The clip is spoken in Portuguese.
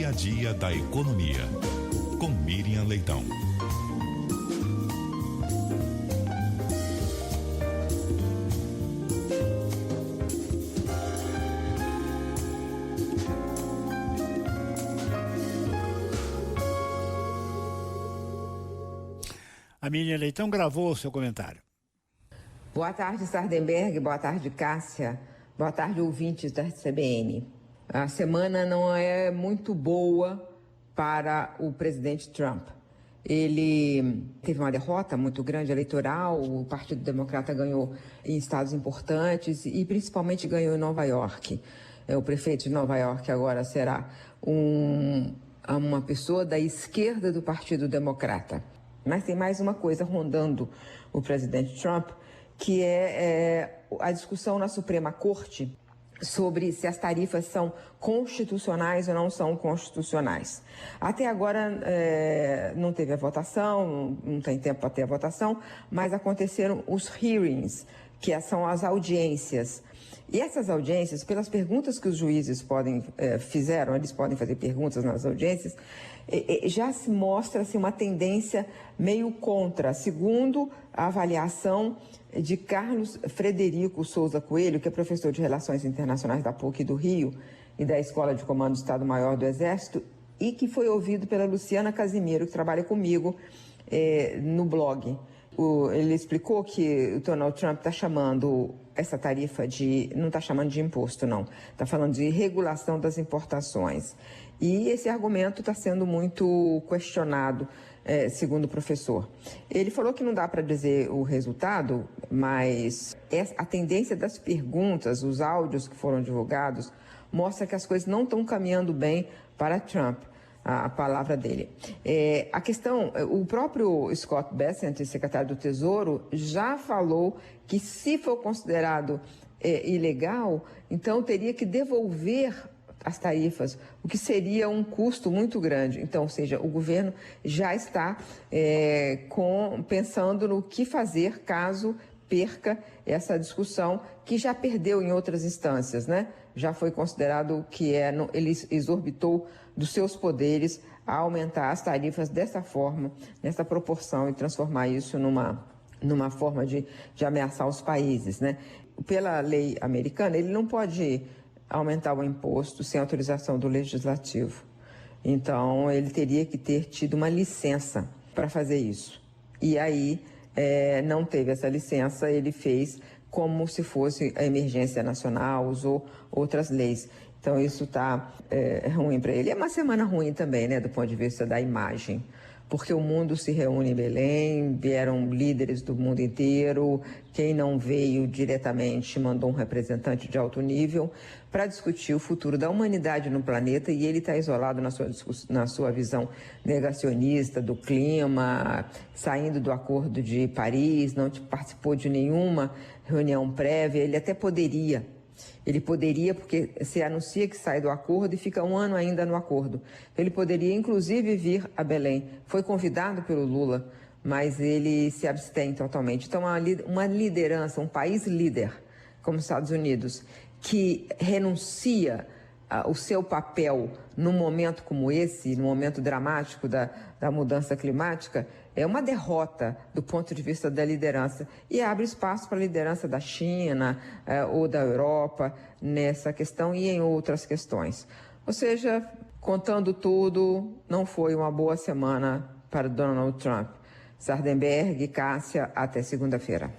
dia a dia da economia, com Miriam Leitão. A Miriam Leitão gravou o seu comentário. Boa tarde, Sardenberg. Boa tarde, Cássia. Boa tarde, ouvintes da CBN. A semana não é muito boa para o presidente Trump. Ele teve uma derrota muito grande eleitoral, o Partido Democrata ganhou em estados importantes e principalmente ganhou em Nova York. O prefeito de Nova York agora será uma pessoa da esquerda do Partido Democrata. Mas tem mais uma coisa rondando o presidente Trump, que é a discussão na Suprema Corte sobre se as tarifas são constitucionais ou não são constitucionais. Até agora não teve a votação, não tem tempo para ter a votação, mas aconteceram os hearings, que são as audiências. E essas audiências, pelas perguntas que os juízes fizeram, eles podem fazer perguntas nas audiências, já se mostra assim, uma tendência meio contra, segundo a avaliação de Carlos Frederico Souza Coelho, que é professor de Relações Internacionais da PUC do Rio e da Escola de Comando do Estado-Maior do Exército, e que foi ouvido pela Luciana Casimiro, que trabalha comigo no blog. Ele explicou que o Donald Trump está chamando essa tarifa não está chamando de imposto, não. Está falando de regulação das importações. E esse argumento está sendo muito questionado, segundo o professor. Ele falou que não dá para dizer o resultado, mas a tendência das perguntas, os áudios que foram divulgados, mostra que as coisas não estão caminhando bem para Trump. A palavra dele. A questão, o próprio Scott Bessent, secretário do Tesouro, já falou que se for considerado ilegal, então teria que devolver as tarifas, o que seria um custo muito grande. Então, ou seja, o governo já está pensando no que fazer caso perca essa discussão, que já perdeu em outras instâncias, né? Já foi considerado que ele exorbitou dos seus poderes a aumentar as tarifas dessa forma, nessa proporção, e transformar isso numa forma de ameaçar os países, né? Pela lei americana, ele não pode aumentar o imposto sem autorização do legislativo. Então, ele teria que ter tido uma licença para fazer isso. E aí, não teve essa licença, ele fez como se fosse a emergência nacional, usou outras leis. Então isso está ruim para ele. É uma semana ruim também, né, do ponto de vista da imagem, porque o mundo se reúne em Belém, vieram líderes do mundo inteiro, quem não veio diretamente mandou um representante de alto nível para discutir o futuro da humanidade no planeta, e ele está isolado na sua visão negacionista do clima, saindo do Acordo de Paris, não participou de nenhuma reunião prévia. Ele poderia, porque se anuncia que sai do acordo e fica um ano ainda no acordo. Ele poderia, inclusive, vir a Belém. Foi convidado pelo Lula, mas ele se abstém totalmente. Então, uma liderança, um país líder, como os Estados Unidos, que renuncia o seu papel num momento como esse, num momento dramático da mudança climática, é uma derrota do ponto de vista da liderança, e abre espaço para a liderança da China ou da Europa nessa questão e em outras questões. Ou seja, contando tudo, não foi uma boa semana para Donald Trump. Sardenberg, Cássia, até segunda-feira.